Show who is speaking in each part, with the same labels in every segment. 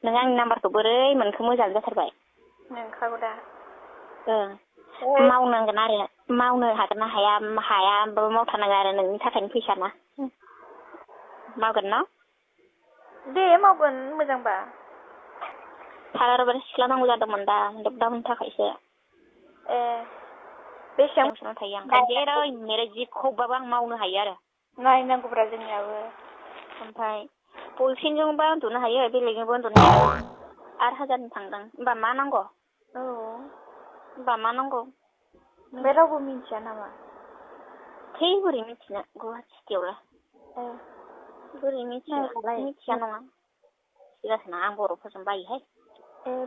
Speaker 1: नों आंनि नाम्बारखौ बोरै मोनखो मोजां जाथारबाय
Speaker 2: नोंखागौ दा
Speaker 1: मावनांगोन आरो मावनो हागोन ना हाया हायाबाबो मावथारनांगोन आरो नोंनि थाखायनो फैसा ना मावगोन ना
Speaker 2: दे मावगोन मोजांबा
Speaker 1: थारारबा सिख्ला नांगौ जादोंमोन दा लकडाउननि थाखायसो
Speaker 2: बेसेबां
Speaker 1: थायो आं जेरै मेरै जिखौबाबो आं मावनो हायो आरो
Speaker 2: नायनांगौब्रा जोंनियाबो
Speaker 1: ओमफ्राय बलफिनजोंबा उन्दुनो हायो बेलेगजोंबो उन्दुनो हायो 8,000 थांदों होमबा मा नांगौ होमबा मा नांगौ
Speaker 2: बे रावबो मिन्थिया नामा
Speaker 1: थै बोरै मिथिनो गुवाहाटियावलाय बोरै मिथिया नङा सिगासना आं बर'फोरजों बायोहाय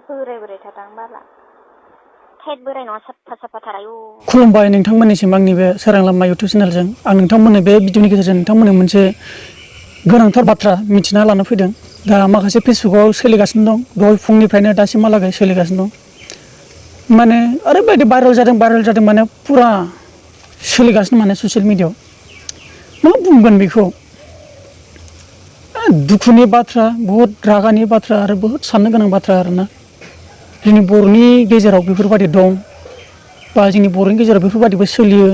Speaker 2: बोराय थादां बाला
Speaker 1: थैद बोराय नङा साफा थारायो
Speaker 3: खुलुमबाय नोंथांमोननिसिम आंनि बे सोरां लामा इउटुब चेनेलजों आं नोंथांमोननो बे भिडिअनि गेजेरजों नोंथांमोननो मोनसे गोनांथार बाथ्रा मिथिना लानो फैदों दा माखासे फेसबुकआव सोलिगासिनो दं दहाय फुंनिफ्रायनो दासिमहालागै सोलिगासिनो दं माने ओरैबायदि भाइरेल जादों माने फुरा सोलिगासिनो माने ससियेल मिडियाआव मा बुंगोन बेखौ दुखुनि बाथ्रा बहुत रागानि बाथ्रा आरो बहुत साननो गोनां बाथ्रा आरोना जोंनि बर'नि गेजेराव बेफोरबायदि दं बा जोंनि बर'नि गेजेराव बेफोरबायदिबो सोलियो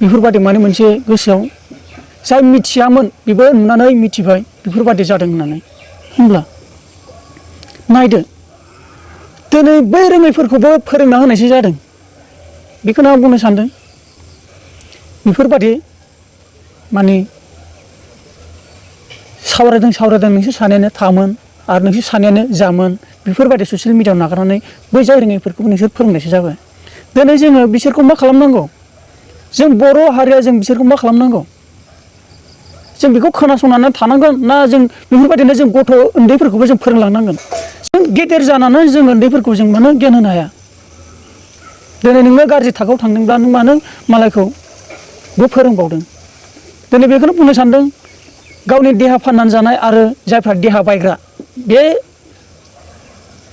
Speaker 3: बेफोरबायदि माने मोनसे गोसोआव जाय मिथियामोन बेबो नुनानै मिथिबाय बेफोरबायदि जादों होननानै होमब्ला नायदो दिनै बै रोङैफोरखौबो फोरोंना होनायसो जादों बेखौनो आं बुंनो सानदों बेफोरबायदि माने सावरायदों नोंसोर सानैयानो थामोन आरो नोंसोर सानैयानो जामोन बेफोरबायदि ससियेल मिडियाआव नागारनानै बै जाय रोङैफोरखौबो नोंसोर फोरोंनायसो जाबाय दिनै जोङो बिसोरखौ मा खालामनांगौ जों बर' हारिया जों बिसोरखौ मा खालामनांगौ जों बेखौ खोनासंनानै थानांगोन ना जों बेफोरबायदिनो जों गथ' उन्दैफोरखौबो जों फोरोंलांनांगोन जों गेदेर जानानै जों उन्दैफोरखौ जों मानो गियान होनो हाया दिनै नोङो गाज्रि थाखोआव थांदोंब्ला नों मानो मालायखौबो फोरोंबावदों दिनै बेखौनो बुंनो सानदों गावनि देहा फाननानै जानाय आरो जायफ्रा देहा बायग्रा बे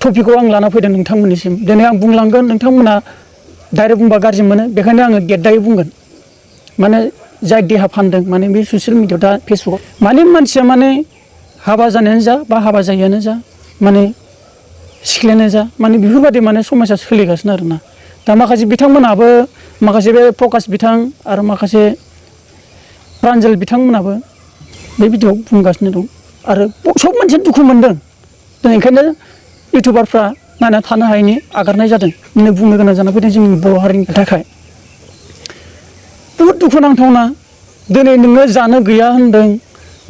Speaker 3: टपिकखौ आं लाना फैदों नोंथांमोननिसिम दिनै आं बुंलांगोन नोंथांमोना डाइरेक्ट बुंबा गाज्रि मोनो बेखायनो आङो गेद्दायै बुंगोन माने जाय देहा फानदों माने बे ससियेल मिडियाआव दा फेसबुकआव माने मानसिया माने हाबा जानायानो जा बा हाबा जायियानो जा माने सिख्लायानो जा माने बेफोरबायदि माने समाजा सोलिगासिनो आरोना दा माखासे बिथांमोनाबो माखासे बे प्रकाश बिथां आरो माखासे प्रान्जल बिथांमोनाबो बे भिडिअआव बुंगासिनो दं आरो सब मोनसे दुखु मोनदों दिनै ओंखायनो इउटुबारफ्रा नायना थानो हायैनि आगारनाय जादों दिनै बुंनो गोनां जाना फैदों जोंनि बर' हारिनि थाखाय बहुद दुखुनांथावना दिनै नोङो जानो गैया होनदों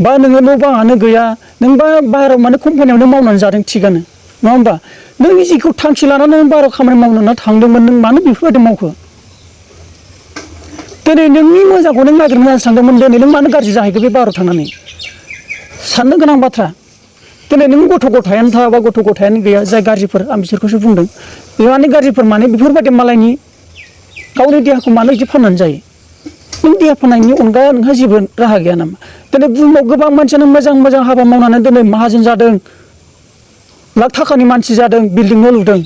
Speaker 3: बा नोङो न' बाङानो गैया नों बा बाहेरायाव माने कम्पानियावनो मावनानै जादों थिगानो नङा होमबा नों जिखौ थांखि लानानै नों बाहेरायाव खामानि मावनो थांदोंमोन नों मानो बेफोरबायदि मावखो दिनै नोंनि मोजांखौ नों नागिरनो सानदोंमोन दिनै नों मानो गाज्रि जाहैखो बे बाहेरायाव थांनानै साननो गोनां बाथ्रा दिनै नों गथ' गथायानो थाबा गथ' गथायानो गैया जाय गाज्रिफोर आं बिसोरखौसो बुंदों माने गाज्रिफोर माने बेफोरबायदि मालायनि गावनि देहाखौ मानो बिदि फाननानै जायो नों देहा फाननायनि अनगा नोंहा जेबो राहा गैया नामा दिनै बुहुमाव गोबां मानसियानो मोजां हाबा मावनानै दिनै माहाजोन जादों लाख थाखानि मानसि जादों बिल्डिं न' लुदों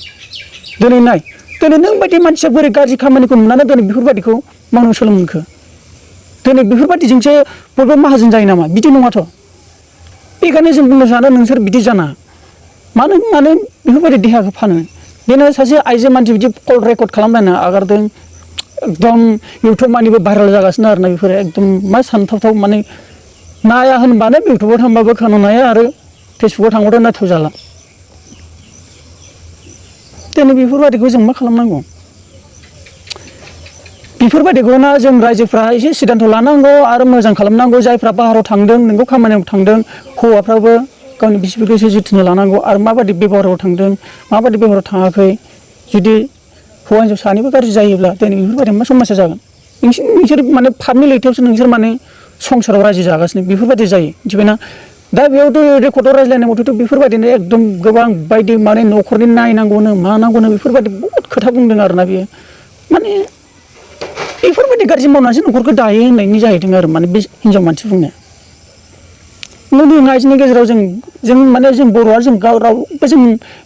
Speaker 3: दिनै नाय दिनै नों बायदि मानसिया बोरै गाज्रि खामानिखौ नुनानै दिनै बेफोरबायदिखौ मावनो सोलोंखो दिनै बेफोरबायदिजोंसो बयबो माहाजोन जायो नामा बिदि नङाथ' बेखायनो जों बुंनो सानो नोंसोर बिदि जानाङा मानो बेफोरबायदि देहाखौ फानो दिनै सासे आइजो मानसि बिदि कल रेकर्ड खालामलायना आगारदों एकदम इउटुब मानिबो भाइरेल जागासिनो आरोना बेफोरो एकदम मा सानथावथाव माने नाया होनबानो इउटुबाव थांबाबो खोनानो हाया आरो फेसबुकाव थांबाथ' नायथाव जाला दिनै बेफोरबायदिखौ जों मा खालामनांगौ बेफोरबायदिखौना जों रायजोफ्रा एसे सिदान्थ' लानांगौ आरो मोजां खालामनांगौ जायफ्रा बाहेरायाव थांदों नोंगौ खामानियाव थांदों हौवाफ्राबो गावनि बिसिफोरखौ एसे जोथोन लानांगौ आरो माबायदि बेबहाराव थांदों माबायदि बेबहाराव थाङाखै जुदि हौवा हिन्जाव सानैबो गाज्रि जायोब्ला दिनै बेफोरबायदि मा समस्या जागोन नोंसोर माने फापनि लैथोआवसो नोंसोर माने संसाराव रायजो जागासिनो बेफोरबायदि जायो मिथिबायना दा बेयावथ' रेकर्डआव रायज्लायनाय मथेथ' बेफोरबायदिनो एकदम गोबां बायदि माने न'खरनि नायनांगौनो मा नांगौनो बेफोरबायदि बहुद खोथा बुंदों आरोना बियो माने बेफोरबायदि गाज्रि मावनानैसो न'खरखौ दायो होननायनि जाहैदों आरो माने बे हिन्जाव मानसि बुंनाया नों आइजोनि गेजेराव जों माने जों बर'आ जों रावबो जों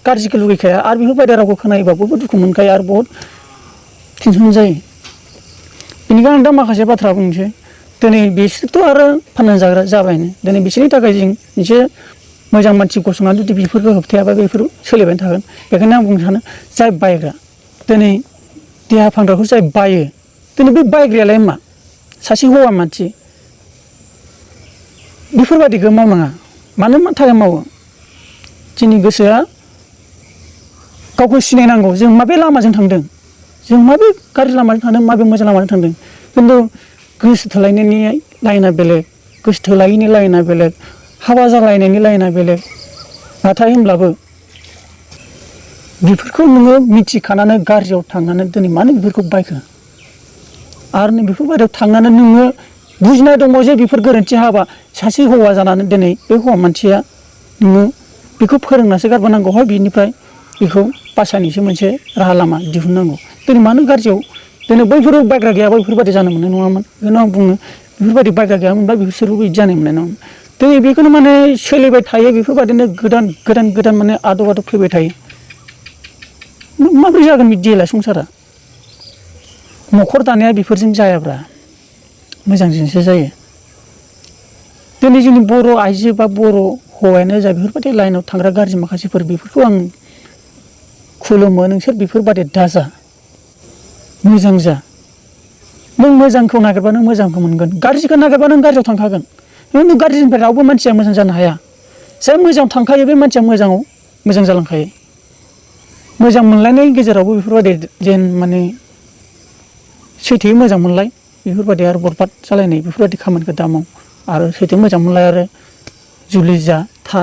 Speaker 3: गाज्रिखौ लुगैखाया आरो बेफोरबायदि रावखौ खोनायोबा बयबो दुखु मोनखायो आरो बहुत टेनसन जायो बेनिखायनो आं दा माखासे बाथ्रा बुंनोसै दिनै बिसोरथ' आरो फाननानै जाग्रा जाबायनो दिनै बिसोरनि थाखाय जों मोनसे मोजां मानसि गसंनानै जुदि बेफोरखौ होबथायाबा बेफोर सोलिबाय थागोन। बेखायनो आं बुंनो सानो जाय बायग्रा दिनै देहा फाहामग्राखौ जाय बायो दिनै बे बायग्रायालाय मा सासे हौवा मानसि बेफोरबायदिखौ मावनाङा। मानो थाखाय मावो जोंनि गोसोआ गावखौ सिनायनांगौ जों माबे लामाजों थांदों, जों माबे गाज्रि लामाजों थांदों, माबे मोजां लामाजों थांदों। खिन्थु गोसो थोलायनायनि लाइना बेलेग, गोसो थोलायैनि लाइना बेलेग, हाबा जालायनायनि लाइना बेलेग। नाथाय होमब्लाबो बेफोरखौ नोङो मिथिखानानै गाज्रियाव थांनानै दिनै मानो बेफोरखौ बायखो आरो नों बेफोरबायदियाव थांनानै नोङो बुजिनाय दङ जे बेफोर गोरोन्थि हाबा सासे हौवा जानानै दिनै बे हौवा मानसिया नोङो बेखौ फोरोंनासो गारबोनांगौ हय बिनिफ्राय बेखौ बासायनोसो मोनसे राहा लामा दिहुननांगौ। दिनै मानो गाज्रियाव दिनै बैफोर बायग्रा गैयाबा बेफोरबायदि जानो मोननाय नङामोन। बेखौनो आं बुङो बेफोरबायदि बायग्रा गैयामोनब्ला बिसोरबो बिदि जानो मोननाय नङामोन। दिनै बेखौनो माने सोलिबाय थायो बेफोरबायदिनो गोदान माने आदब फैबाय थायो। माबोरै जागोन बिदिलाय संसारा? न'खर दानाया बेफोरजों जायाब्रा मोजांजोंसो जायो। दिनै जोंनि बर' आइजो बा बर' हौवायानो जा बेफोरबायदि लाइनाव थांग्रा गाज्रि माखासेफोर बेफोरखौ आं खुलुमो। नोंसोर बेफोरबायदि दाजा, मोजां जा। नों मोजांखौ नागिरबा नों मोजांखौ मोनगोन, गाज्रिखौ नागिरबा नों गाज्रियाव थांखागोन। नों गाज्रिनिफ्राय रावबो मानसिया मोजां जानो हाया। जाय मोजाङाव थांखायो बे मानसिया मोजां जालांखायो। मोजां मोनलायनायनि गेजेरावबो बेफोरबायदि जेन माने सैथोयै मोजां मोनलाय बेफोरबायदि आरो बरबाद जालायनाय बेफोरबायदि खामानिखौ दा माव आरो सैथो मोजां मोनलाय आरो जुलि जा था।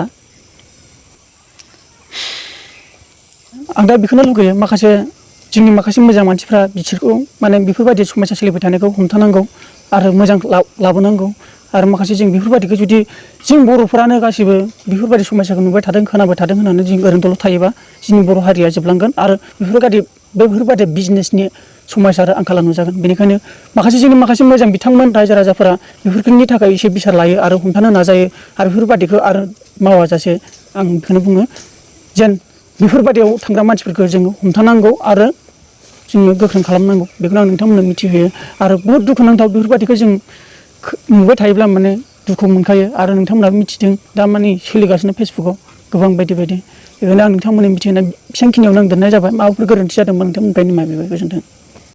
Speaker 3: आं दा बेखौनो लुगैयो जोंनि माखासे मोजां मानसिफ्रा बिसोरखौ माने बेफोरबायदि समस्या सोलिबाय थानायखौ हमथानांगौ आरो मोजां लाबोनांगौ। आरो माखासे जों बेफोरबायदिखौ जुदि जों बर'फोरानो गासैबो बेफोरबायदि समस्याखौ नुबाय थादों खोनाबाय थादों होननानै जों ओरैनोल' थायोबा जोंनि बर' हारिया जोबलांगोन आरो बेफोरबायदि बिजनेसनि समस्या आरो आंखाला नुजागोन। बेनिखायनो जोंनि माखासे मोजां बिथांमोन रायजो राजाफोरा बेफोरनि थाखाय एसे बिसार लायो आरो हमथानो नाजायो आरो बेफोरबायदिखौ आरो मावाजासे आं बेखौनो बुङो जेन बेफोरबायदियाव थांग्रा मानसिफोरखौ जोङो हमथानांगौ आरो जोङो गोख्रों खालामनांगौ। बेखौनो आं नोंथांमोननो मिथिहोयो आरो बहुद दुखुनांथाव बेफोरबायदिखौ जों नुबाय थायोब्ला माने दुखु मोनखायो आरो नोंथांमोनाबो मिथिदों दा माने सोलिगासिनो फेसबुकाव गोबां बायदि बेखायनो आं नोंथांमोननो मिथिहोनाय बेसेबांखिनियावनो आं दोननाय जाबाय। माबाफोर गोरोन्थि जादोंबा नोंथांमोननिफ्राय निमाहा बिबाय। गोजोन्थों।